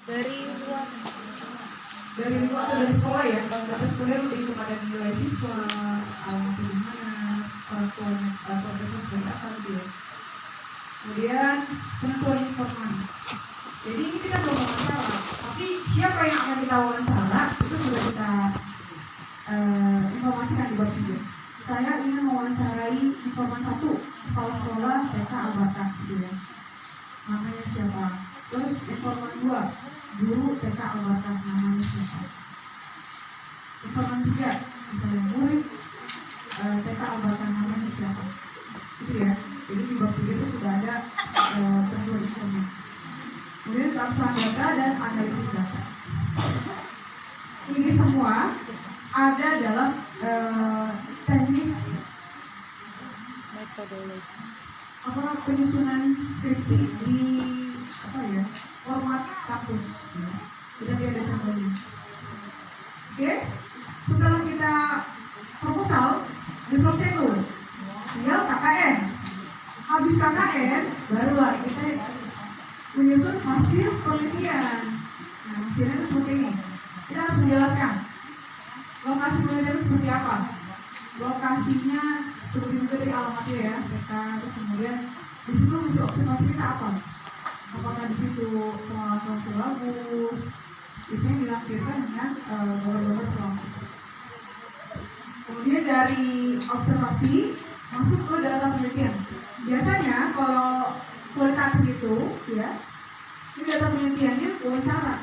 Dari luar. Dari luar atau dari sekolah ya? Dari sekolah lebih kepada nilai siswa, gimana, orang tuanya, profesor seperti apa gitu ya. Kemudian penentuan informan. Jadi ini kita belum wawancara, tapi siapa yang akan kita wawancara itu sudah kita informasikan di bab 3. Saya ingin mewawancarai informan 1, kepala sekolah TK Al-Barkah gitu ya. Namanya siapa? Terus informan 2, guru TK Al-Barkah, namanya siapa? Informan 3, misalnya murid TK Al-Barkah, namanya siapa? Gitu ya. Jadi di bab 3 itu sudah ada tentuan informan. Kemudian penamaan data dan analisis data. Ini semua ada dalam teknis Metodologi. penyusunan skripsi di format kampus. Kita lihat ada contohnya. Oke, setelah kita proposal, udah selesai tuh. Tinggal KKN. Habis KKN, barulah kita menyusun hasil penelitian. Nah, hasilnya itu seperti ini. Kita harus menjelaskan lokasi penelitian itu seperti apa. Lokasinya seperti itu dari alamatnya ya, mereka. Terus kemudian di situ hasil observasi kita apa? Apakah di situ pengalaman bagus? Biasanya dilampirkan dengan gambar-gambar pengalaman. Kemudian dari observasi masuk ke data penelitian. Biasanya kalau kualitatif itu ya, ini data penelitiannya wawancara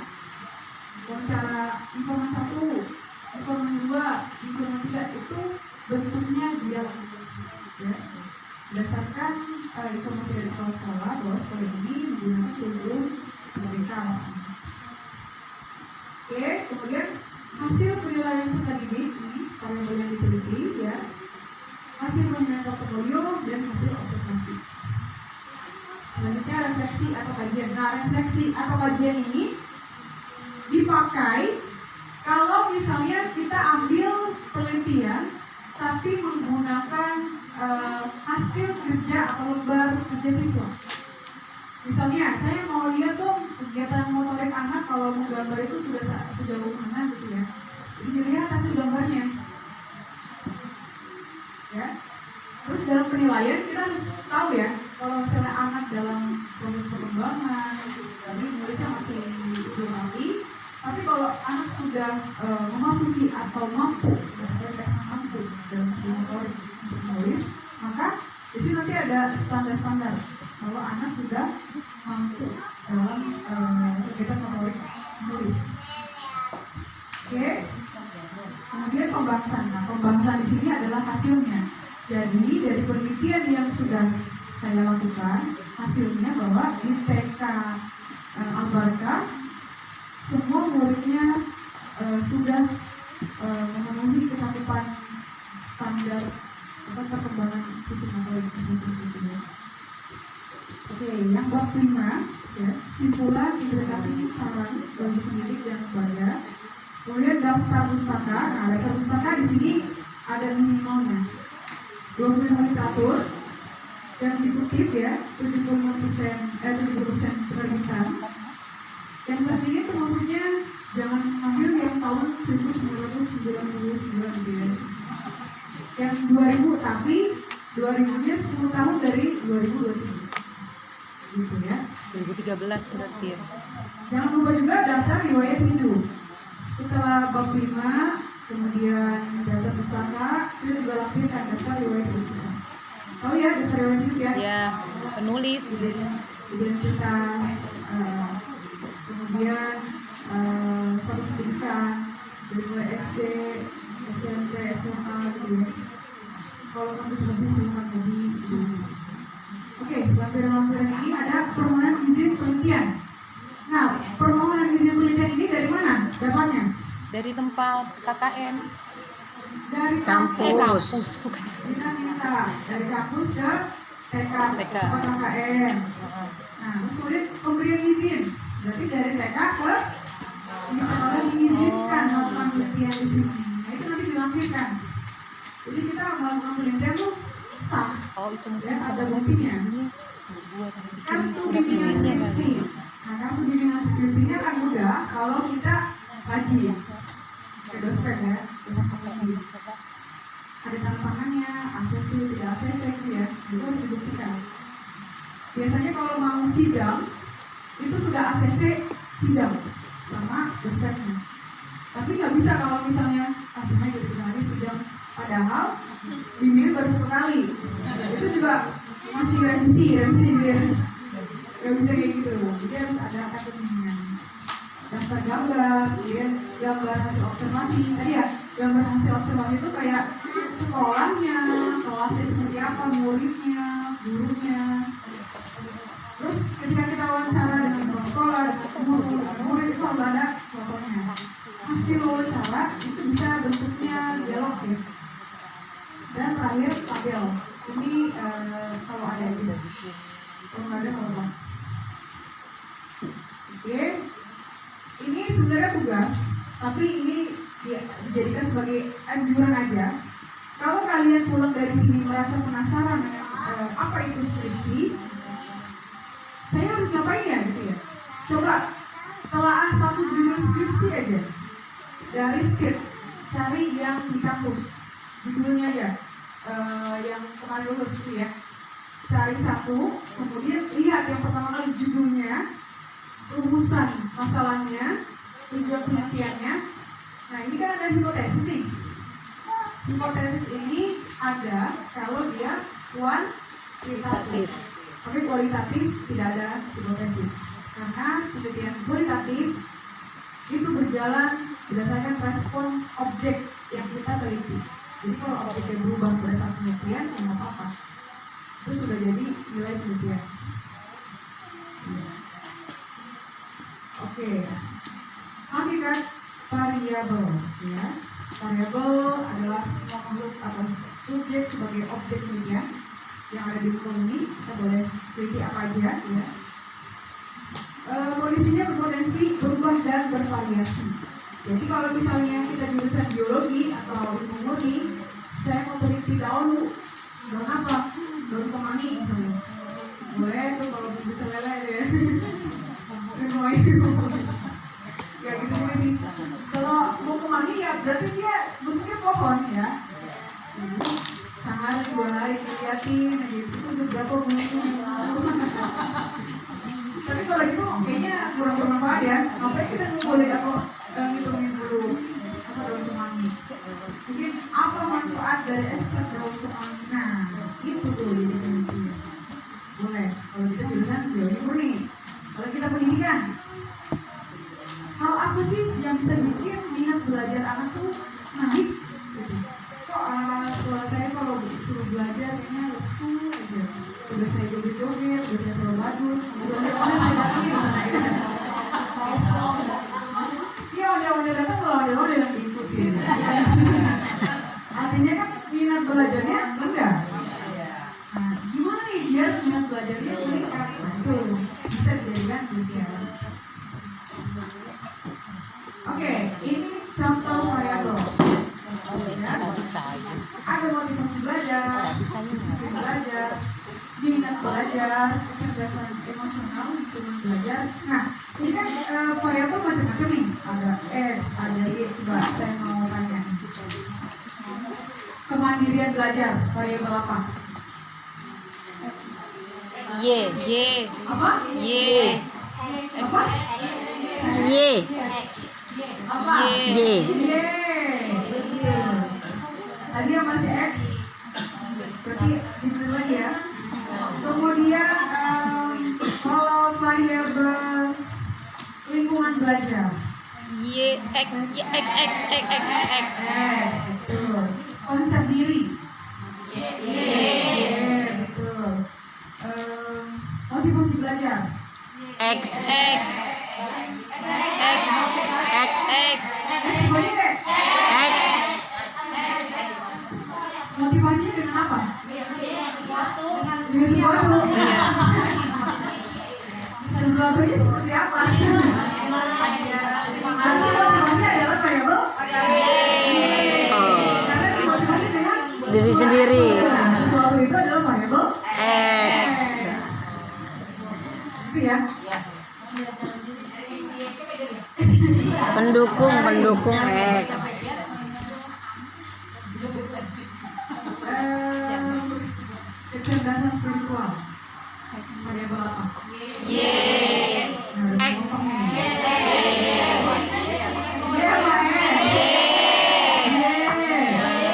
informan 1, informan 2, informan 3 itu bentuknya dialog ya, berdasarkan informasi dari kepala sekolah bahwa sekolah ini menggunakan kurikulum merdeka. Oke, kemudian hasil penilaian serta didik ini variabel yang diteliti ya, hasil penilaian portofolio dan hasil observasi. Selanjutnya refleksi atau kajian. Nah, refleksi atau kajian ini dipakai kalau misalnya kita ambil penelitian tapi menggunakan hasil kerja atau lembar kerja siswa. Misalnya saya mau lihat dong kegiatan motorik anak kalau menggambar itu sudah sejauh mana gitu ya. Jadi dilihat hasil gambarnya. Ya. Terus dalam penilaian kita harus tahu ya, kalau misalnya anak dalam proses perkembangan, tadi nulisnya masih belum rapi, tapi kalau anak sudah memasuki atau mampu dalam segi motorik untuk menulis, maka di sini nanti ada standar-standar bahwa anak sudah mampu dalam kegiatan motorik menulis. Oke. Kemudian pembahasan. Nah, pembahasan di sini adalah hasilnya. Jadi dari penelitian yang sudah saya lakukan, hasilnya bahwa di TK Al-Barkah semua muridnya sudah memenuhi kecakupan standar perkembangan fisik motorik itu ya. Oke, yang bab 5 ya, simpulan implementasi saran bagi pendidik dan lembaga. Kemudian daftar pustaka. Nah, daftar pustaka di sini ada minimalnya 25 literatur yang dikutip ya, 70% penerbitan. Yang tertinggi itu maksudnya jangan ambil yang tahun 1999 gitu ya. Yang 2000 tapi 2000-nya 10 tahun dari 2023 gitu ya. 2013 berarti ya. Jangan lupa juga daftar riwayat hidup. Setelah bab 5, kemudian daftar pustaka, kita juga lampirkan daftar riwayat hidup. Tahu ya daftar riwayat hidup ya? Ya, penulis. Identitas, kemudian status pendidikan dari mulai SD, SMP, SMA gitu ya. Kalau kampus lebih silakan lebih gitu. Oke, lampiran-lampiran ini ada permohonan izin penelitian. Nah, permohonan izin penelitian ini dari mana dapatnya? Dari tempat KKN. Dari Kampus. Kita minta dari kampus ke TK. Tempat KKN. Nah, terus kemudian pemberian izin. Berarti dari TK ke kalau diizinkan melakukan penelitian di sini. Nah, itu nanti dilampirkan. Jadi kita melakukan penelitian tuh sah. Oh, itu Ya, ada buktinya. Kartu bimbingan skripsi. Nah, kartu bimbingan skripsinya kan mudah. rajin. Kayak dospem ya, dospem rajin. Ada tanda tangannya, ACC, tidak ACC gitu ya, itu harus dibuktikan. Biasanya kalau mau sidang, itu sudah ACC sidang sama dospemnya. Tapi nggak bisa kalau misalnya kasusnya gitu lagi sidang, padahal bimbingan baru sekali. Itu juga masih revisi gitu ya. Nggak bisa kayak gitu. Jadi harus ada bimbingan. Daftar gambar, kemudian gambar hasil observasi. Tadi ya, gambar hasil observasi itu kayak sekolahnya, kelasnya seperti apa, muridnya, gurunya. Terus ketika kita wawancara dengan kepala sekolah, dengan guru, dengan murid itu harus ada fotonya. Hasil wawancara itu bisa bentuknya dialog ya. Dan terakhir tabel. Ini kalau ada aja. Kalau nggak ada kalau apa? Oke. Ini sebenarnya tugas, tapi ini dijadikan sebagai anjuran aja. Kalau kalian pulang dari sini merasa penasaran apa itu skripsi, saya harus ngapain ya gitu ya. Coba telaah satu judul skripsi aja dari skrip, cari yang di kampus, judulnya aja yang kemarin lulus itu ya. Cari satu, kemudian lihat yang pertama kali judulnya, rumusan masalahnya, tujuan penelitiannya. Nah ini kan ada hipotesis nih. Hipotesis ini ada kalau dia kuantitatif, tapi kualitatif tidak ada hipotesis. Karena penelitian kualitatif itu berjalan berdasarkan respon objek yang kita teliti. Jadi kalau objeknya berubah pada saat penelitian, ya nggak apa-apa. Itu sudah jadi nilai penelitian. Oke, hakikat variabel ya. Variabel adalah semua makhluk atau subjek sebagai objek penelitian yang ada di buku ini. Kita boleh teliti apa aja ya. Kondisinya berpotensi berubah dan bervariasi. Jadi kalau misalnya kita jurusan biologi atau ilmu murni, saya mau teliti daun apa? Daun kemangi misalnya. Boleh tuh kalau bibit selele ya. Ya gitu juga sih. Kalau mau kemangi ya berarti dia bentuknya pohon ya. Jadi sehari 2 hari dilihatin aja itu berapa bunyi. Tapi kalau itu kayaknya kurang bermanfaat ya. Ngapain kita ngumpulin apa ngitungin dulu apa daun kemangi. Mungkin apa manfaat dari ekstrak daun kemangi. Nah itu tuh jadi penelitian. Boleh. Kalau kita jurusan biologi murni. Kalau kita pendidikan, hal apa sih yang bisa bikin minat belajar anak tuh naik? Kok suara saya kalau suruh belajar kayaknya lesu aja. Udah saya joget-joget, udah saya selalu bagus, udah saya datangin. Iya, ondel-ondel datang kalau ondel-ondel yang diikutin. Artinya kan minat belajarnya rendah. Nah, gimana nih biar minat belajarnya meningkat? Nah, itu bisa dijadikan penelitian. Oke, ini contoh variabel. Ada motivasi belajar, disiplin belajar, minat belajar, kecerdasan emosional, hitungan belajar. Nah, ini kan variabel macam-macam nih. Ada X, ada Y. Coba saya mau tanya. Kemandirian belajar, variabel apa? Y. Apa? Y. Apa? Y. Apa? Y. Betul. Tadi yang masih X, berarti dibetul lagi ya. Kemudian kalau variabel lingkungan belajar, Y. X. betul. Konsep diri, betul. Motivasi belajar, X. semuanya deh. X. Motivasinya dengan apa? Dengan sesuatu. Sesuatunya seperti apa? Nanti motivasi adalah variabel. Karena dimotivasi dengan Diri sendiri. sesuatu itu adalah variabel X. itu ya. Pendukung X. Kecerdasan spiritual. Variabel apa? Y. X.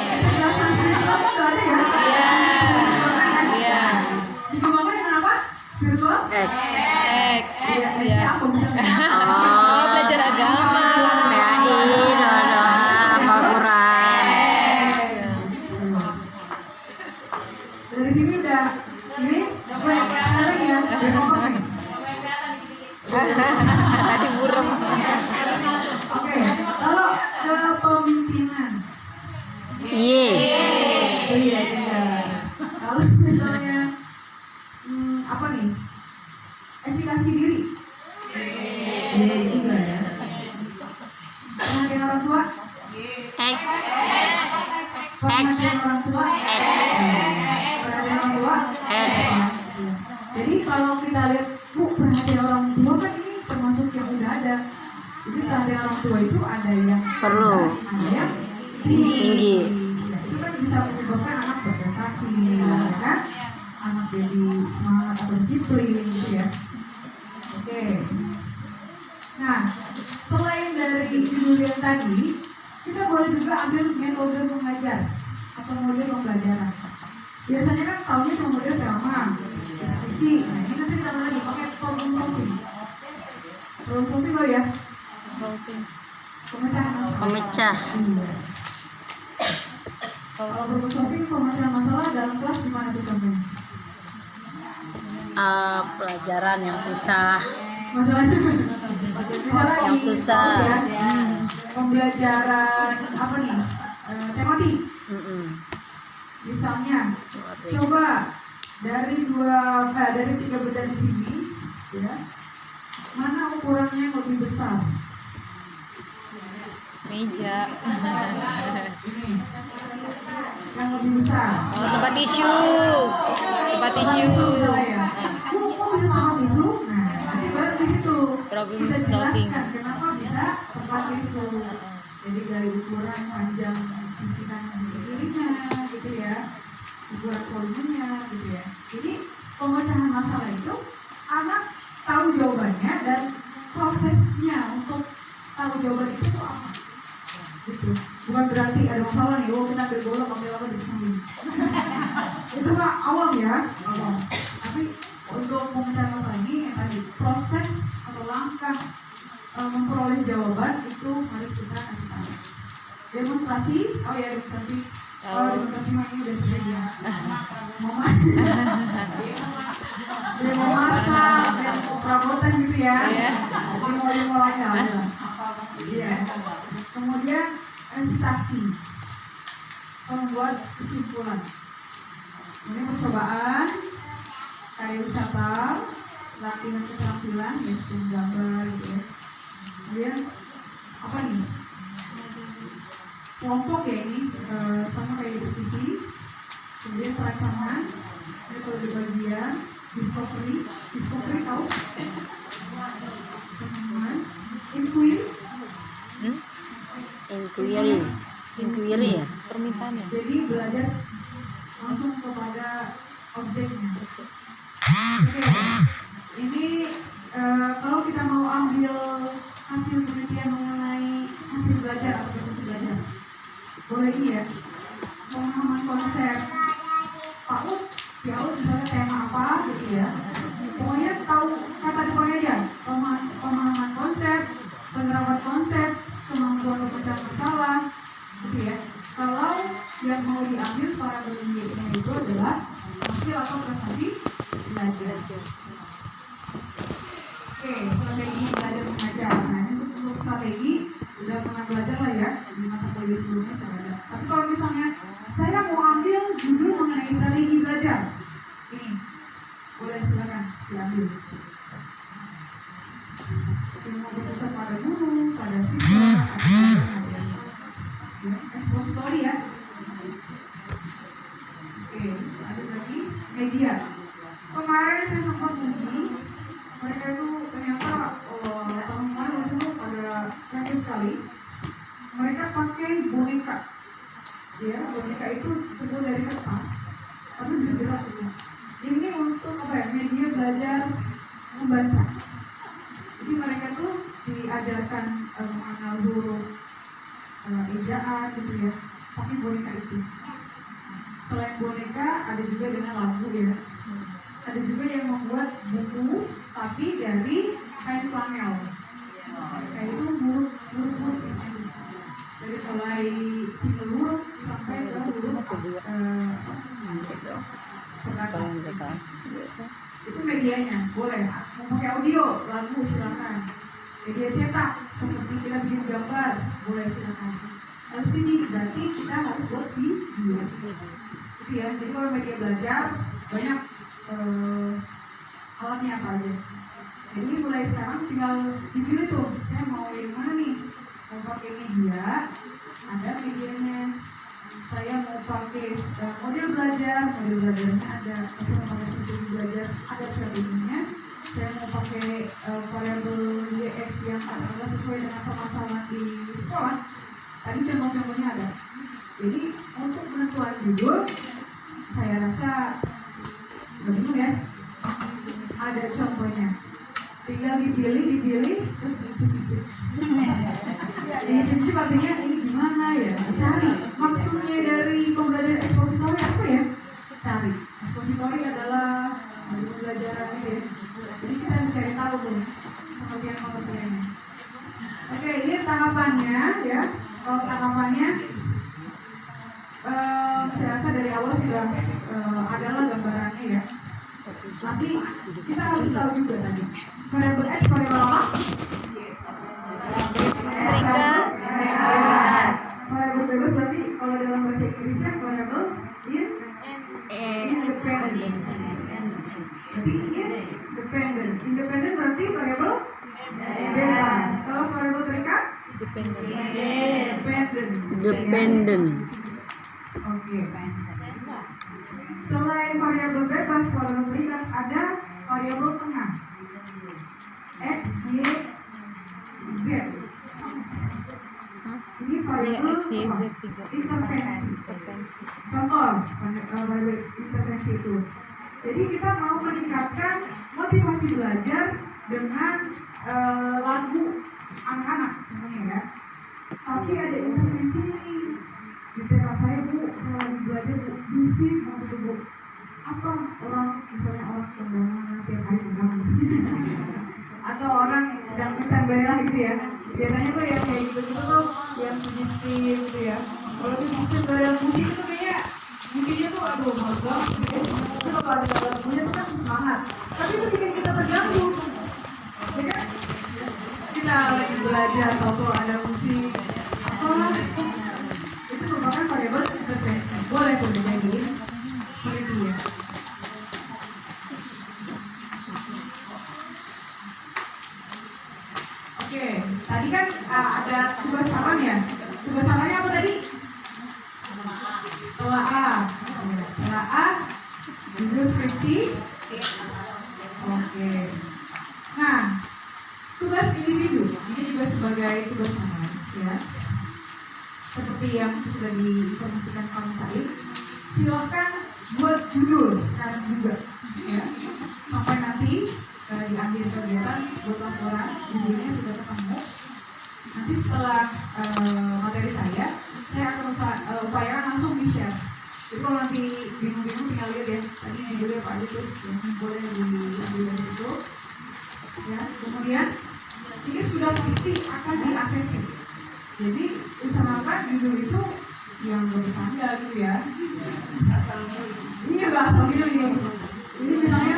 Kecerdasan spiritual itu ada ya? Iya. Dikembangkan dengan apa? Spiritual? X. X. Iya, Iya. apa misalnya? Oh, belajar agama. PAI, doa-doa, hafal Quran. Dari sini udah ini sekarang ya udah ngomong nih. Tadi burem. Oke, kalau kepemimpinan. Y. Oh iya, iya. Kalau misalnya apa nih? Efikasi diri. Iya juga ya. Perhatian orang tua. X. Perhatian orang tua. X. Perhatian orang tua. X. Jadi kalau kita lihat, Bu, perhatian orang tua kan ini termasuk yang udah ada. Jadi perhatian orang tua itu ada yang Perlu. ada yang Tinggi. Ya, itu kan bisa menyebabkan anak berprestasi, ya kan? Anak jadi semangat atau disiplin, gitu ya. Oke. Nah, selain dari judul yang tadi, kita boleh juga ambil metode mengajar atau model pembelajaran. Biasanya kan taunya cuma model ceramah, diskusi. Nah, ini nanti kita lagi pakai problem solving. Problem solving lo ya? Pemecahan masalah. Pemecah. Iya. Kalau problem solving pemecahan masalah dalam kelas gimana tuh contohnya? Pelajaran yang susah. Masalahnya misalnya Yang di susah. sekolah ya, pembelajaran apa nih? Tematik. Misalnya, coba dari dari 3 benda di sini, ya, mana ukurannya yang lebih besar? Meja. Ini, yang lebih besar. Oh, tempat tisu. Tempat tisu. Misalnya ya, kok bisa tempat tisu? Nah, nanti baru di situ Problem kita solving. jelaskan kenapa bisa tempat tisu. Jadi dari ukuran panjang sisi kanan sisi kirinya, gitu ya, ukuran volumenya, gitu ya. Jadi pemecahan masalah itu anak tahu jawabannya dan prosesnya untuk tahu jawaban itu tuh apa, gitu. Bukan berarti ada masalah nih, oh kita ambil bola pakai apa di samping. Itu mah awam ya, awam. Tapi untuk pemecahan masalah ini yang tadi proses atau langkah memperoleh jawaban itu harus kita kasih tahu. Demonstrasi, oh ya demonstrasi. Kalau demonstrasi mah ini udah sering ya. Demo masak, demo perabotan gitu ya. Demo lainnya ada. Iya. Kemudian resitasi, membuat kesimpulan. Kemudian percobaan, karya wisata, latihan keterampilan, yaitu gambar gitu ya. Kemudian apa nih? Kelompok ya ini, sama kayak diskusi. Kemudian perancangan, metode bagian, discovery tahu? Kemudian Inquiry ya. Permintaannya. jadi belajar langsung kepada objeknya. Oke, ini kalau kita mau ambil hasil penelitian mengenai hasil belajar atau prestasi belajar, boleh ini ya, pemahaman konsep PAUD, misalnya tema apa gitu ya. Pokoknya tahu kata depannya aja, pemahaman konsep, penerapan konsep, kemampuan memecah masalah, gitu ya. Kalau yang mau diambil para penelitinya itu adalah hasil atau prestasi belajar. Oke, strategi belajar mengajar. Nah, ini untuk strategi udah pernah belajar lah ya di mata kuliah sebelumnya sudah ada. Tapi kalau misalnya saya mau ambil judul mengenai strategi belajar, ini boleh silakan diambil. Mau berpusat pada guru, pada siswa, atau pada ya, ekspositori ya. Oke, ada lagi media. Kemarin saya sempat uji, mereka itu ternyata tahun kemarin semua pada kreatif sekali. Mereka pakai boneka. Ya, boneka itu terbuat dari kertas, tapi bisa gerak gitu. Ini untuk apa ya? Media belajar membaca. Jadi mereka tuh diajarkan mengenal huruf ejaan gitu ya, pakai boneka itu. Selain boneka, ada juga dengan lagu ya. Ada juga yang membuat buku, tapi dari kain flanel. Kayak itu huruf isinya. Dari mulai single huruf sampai ke huruf perkataan. Itu medianya, boleh. Mau pakai audio, lagu silakan. Media cetak, seperti kita bikin gambar, boleh silakan. LCD berarti kita harus buat video. Gitu ya. Jadi kalau media belajar banyak alatnya apa aja. Jadi mulai sekarang tinggal dipilih tuh, saya mau yang mana nih? Mau pakai media, ada medianya. Saya mau pakai model belajarnya ada. Saya mau pakai strategi belajar, ada strateginya. Saya mau pakai variabel YX yang adalah sesuai dengan permasalahan di sekolah. Tadi contoh-contohnya ada. Jadi untuk penentuan judul, saya rasa bingung ya. Ada contohnya. Tinggal dipilih, terus dicek-cek. Dicek-cek artinya ini gimana ya? Cari maksudnya dari pembelajaran ekspositori apa ya? Cari. Ekspositori adalah pembelajaran gitu ya. Jadi kita harus cari tahu tuh pengertian-pengertiannya. Oke, ini tahapannya ya. Kalau tahapannya, saya rasa dari awal sudah adalah gambarannya ya. Tapi kita harus tahu juga tadi variabel X, variabel apa? Variabel bebas berarti kalau dalam bahasa Inggrisnya variabel independent. Berarti independent berarti variabel bebas. Kalau variabel terikat Dependent. Oke. Selain variabel bebas, variabel terikat ada variabel tengah. X, Y, Z. Ini variabel intervensi. Contoh variabel intervensi itu. Jadi kita mau meningkatkan motivasi belajar dengan lagu anak-anak, contohnya ya. Tapi ada intervensi nih. Di TK saya Bu, saya lagi belajar Bu, musik gitu Bu. Apa orang, misalnya orang kondangan tiap hari kondangan atau orang sedang ditambah gitu ya. Biasanya tuh yang kayak gitu tuh yang tujuh skin gitu ya. Kalau tujuh skin gak ada musik itu kayaknya mungkinnya tuh aduh males banget gitu ya. Tapi kalau ada lagunya tuh kan semangat. Tapi itu bikin kita terganggu. Ya kan? Kita lagi belajar atau ada musik apa itu merupakan variabel intervensi. Boleh tuh dijadiin penelitian. Oke, tadi kan ada tugas saran ya. Tugas sarannya apa tadi? Telah judul skripsi. Oke. Nah, tugas individu ini juga sebagai tugas saran ya. Seperti yang sudah diinformasikan Pak Musaib, silakan buat judul sekarang juga ya. Sampai nanti di akhir kegiatan buat laporan judulnya sudah ketemu. Nanti setelah materi saya akan upayakan langsung di-share. Jadi kalau nanti bingung-bingung tinggal lihat ya. Tadi judulnya Pak Adi tuh boleh diambil dari situ. Ya, kemudian ini sudah pasti akan di-ACC. Jadi usahakan judul itu yang bersanda gitu ya. Ini nggak asal milih. Ini misalnya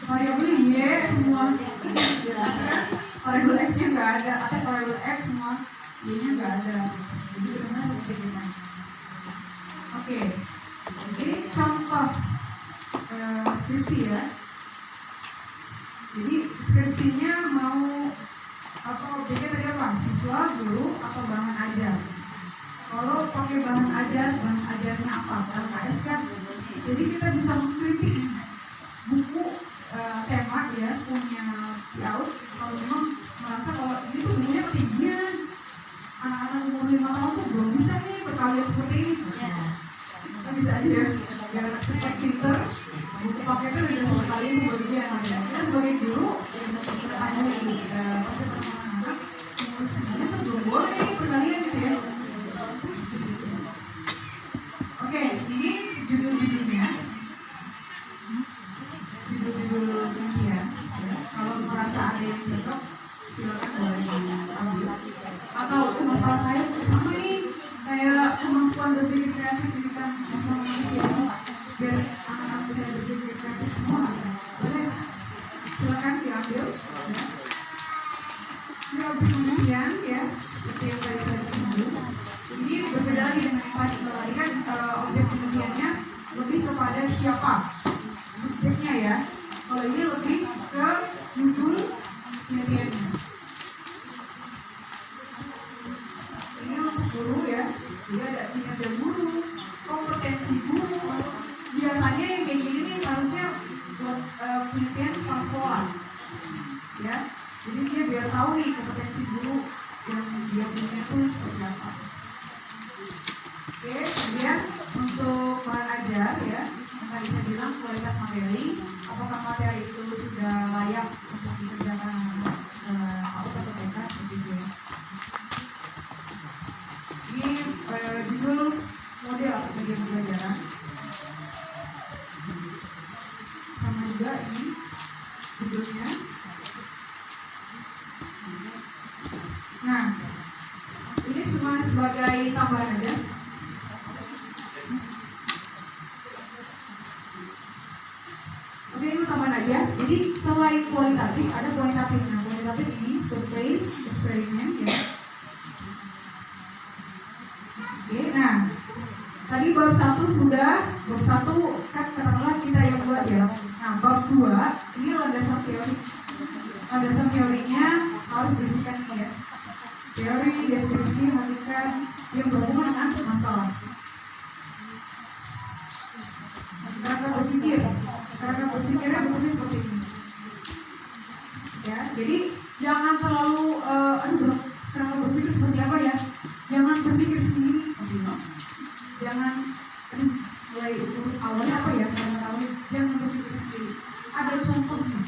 variabel Y semua, ya, variabel X nya nggak ada, atau variabel X semua Y nya nggak ada. Jadi benar harus bagaimana? Oke, ini contoh skripsi ya. Jadi skripsinya mau apa objeknya tadi apa? Siswa, guru, atau bahan ajar. Kalau pakai bahan ajarnya apa? LKS kan. Jadi kita bisa mengkritik buku tema ya punya PIAUD kalau memang merasa kalau ini tuh bukunya ketinggian lihat seperti ini? Kan bisa aja ya, biar cepat pinter. Buku paketnya udah sekali berbeda yang ada. Kita sebagai guru yang mengetahui konsep perkembangan anak, menulis sendiri itu belum boleh perkalian gitu ya. Oke, ini judul-judulnya. Judul-judul penelitian. Ya. Kalau merasa ada yang cocok, silakan boleh diambil. Atau masalah saya sama nih, kayak kemampuan berpikir kreatif pendidikan sosial manusia. Biar anak-anak bisa berpikir kreatif semua, boleh silakan diambil. Ya. Ini objek penelitian ya, seperti yang tadi saya sebutkan. Ini berbeda lagi dengan yang tadi kan objek penelitiannya lebih kepada siapa subjeknya ya. Kalau ini lebih ke judul penelitiannya. Ini untuk guru ya, jadi ada kinerja guru, kompetensi guru. Biasanya yang kayak gini nih harusnya buat penelitian pastoral ya. Jadi dia biar tahu nih kompetensi guru yang dia punya itu seperti apa. Oke, kemudian untuk bahan ajar ya, yang tadi saya bilang kualitas materi, apakah materi itu sudah layak untuk dikerjakan atau TK seperti itu ya. Ini judul model media pembelajaran. Sama juga ini judulnya. Nah, ini cuma sebagai tambahan aja. Oke, ini tambahan aja. Jadi selain kualitatif, ada kualitatif. Nah, kualitatif ini survei, eksperimen ya. Oke, nah tadi bab 1 sudah, bab 1 kan katakanlah kita yang buat ya. Nah, bab 2 ini landasan teori. Landasan teorinya harus berisikan ini ya. Teori, deskripsi, hakikat yang berhubungan dengan masalah. Kerangka berpikir, kerangka berpikirnya biasanya seperti ini. Ya, jadi jangan terlalu, kerangka berpikir seperti apa ya? Jangan berpikir sendiri. Jangan, mulai awalnya apa ya? Jangan berpikir sendiri. Ada contohnya.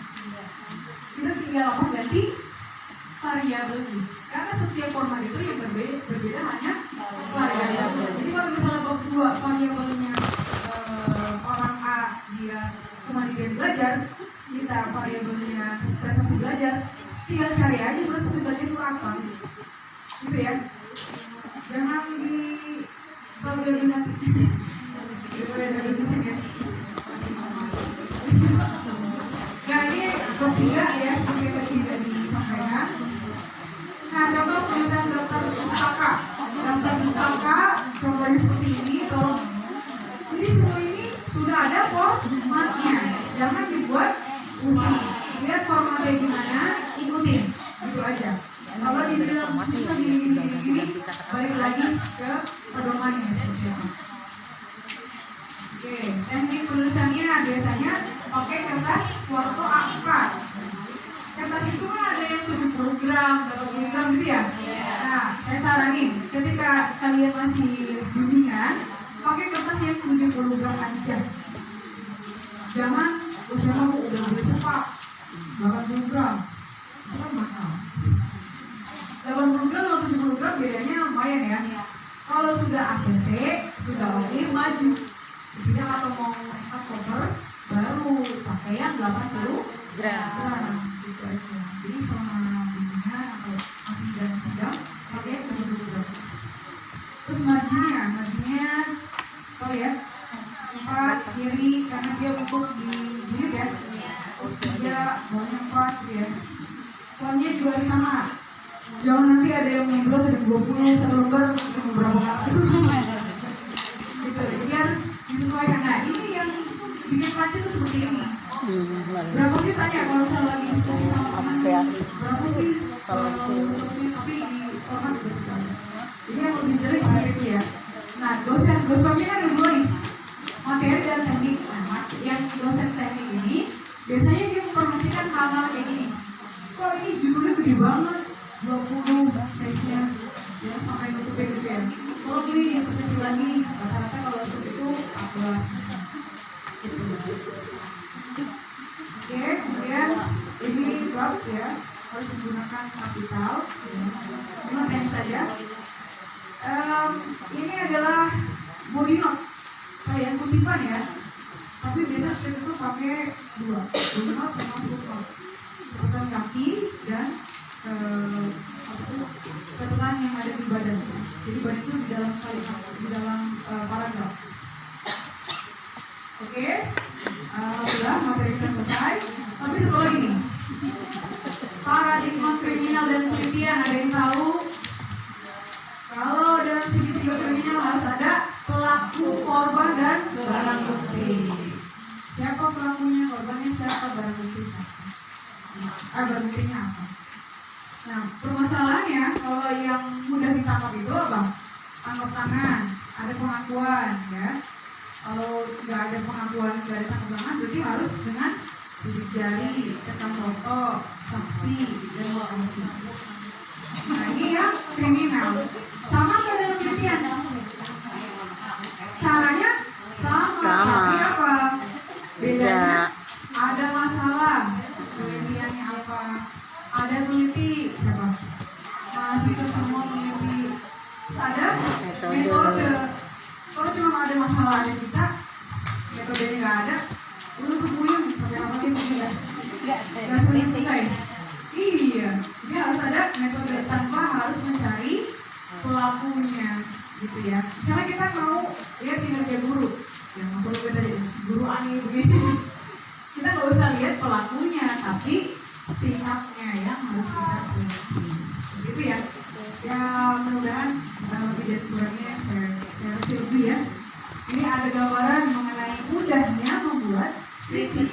Kita tinggal ganti variabelnya. Karena setiap format itu yang berbeda hanya variabel. Jadi kalau misalnya bab 2 variabelnya orang A dia kemandirian belajar, kita variabelnya prestasi belajar, tinggal cari aja prestasi belajar itu apa, gitu ya. Jangan kalau dia ingat saya dari mesin ya. Nah ini bab 3 ya, seperti yang tadi disampaikan. Nah, contoh penulisan daftar pustaka. Daftar pustaka contohnya seperti ini. Toh, ini semua ini sudah ada formatnya. Jangan dibuat pusing. Lihat formatnya gimana, ikutin. Gitu aja. Kalau dibilang susah gini, balik lagi ke pedomannya. Oke, teknik penulisannya biasanya pakai kertas warna A4. Kertas itu kan ada yang 70 gram, 80 gram gitu ya. Nah, saya saranin ketika kalian masih bimbingan, pakai kertas yang 70 gram aja. Jangan usia kamu udah beli sepak 80 gram, itu kan mahal. 80 gram atau 70 gram bedanya lumayan ya. Kalau sudah ACC, sudah oke, maju. Isinya atau mau cover, baru pakai yang 80 gram. Gitu aja. Jadi selama bimbingan atau masih dalam sidang pakai 70 gram. Terus marginnya tahu ya, 4 kiri karena dia untuk dijilid ya. Terus 3 bawahnya 4 gitu ya. Fontnya juga harus sama. Jangan nanti ada yang 16 ada 20 satu lembar beberapa kali. Gitu. Jadi harus disesuaikan. Nah ini yang bikin macet tuh seperti ini. Berapa sih tanya kalau misalnya lagi diskusi sama teman? Berapa sih kalau tapi di format juga sudah. Ini yang lebih jelek seperti ya. Nah dosennya kan ada 2 nih, materi dan teknik. Nah yang dosen teknik ini biasanya dia memperhatikan hal-hal kayak gini. Kok ini judulnya gede banget, 20 size-nya ya, sampai nutupnya gitu ya. Kalau beli diperkecil lagi, rata-rata kalau sub itu 14. Oke, kemudian ini drop ya, harus menggunakan kapital. Cuma teknis saja. Ini adalah body note, kayak kutipan ya. Tapi biasa strip itu pakai dua, body note sama footnote. Catatan kaki dan catatan yang ada di badan. Jadi badan itu di dalam kalimat, di dalam paragraf. Oke, alhamdulillah materi kita selesai. Tapi satu lagi nih, paradigma kriminal dan penelitian, ada yang tahu? Kalau dalam segitiga kriminal harus ada pelaku, korban, dan barang bukti. Siapa pelakunya, korbannya siapa, barang bukti siapa? Barang buktinya apa? Nah, permasalahannya kalau yang mudah ditangkap itu apa? Tangkap tangan, ada pengakuan, ya. Kalau nggak ada pengakuan, nggak ada tangkap tangan, berarti harus dengan sidik jari, rekam foto, saksi, dan lokasi. Nah, ini ya kriminal. Sama nggak dalam penelitian? Caranya sama. Tapi apa? Bedanya ada masalah. Penelitiannya apa? Ada teliti siapa? Mahasiswa semua meneliti. Terus ada metode. Kalau cuma ada masalah aja kita, metodenya nggak ada, udah kebuyung sampai apa sih tidak? Nggak selesai. Iya, jadi harus ada metode tanpa harus mencari pelakunya, gitu ya. Misalnya kita mau lihat kinerja guru, yang nggak perlu kita jadi guru aneh begini. Kita nggak usah lihat pelakunya, tapi sikapnya yang harus kita lihat. Gitu ya. Ya mudah-mudahan lebih dan kurangnya saya harus lebih ya. Ini ada gambaran mengenai mudahnya membuat skripsi.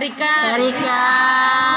Terikat. Terikat.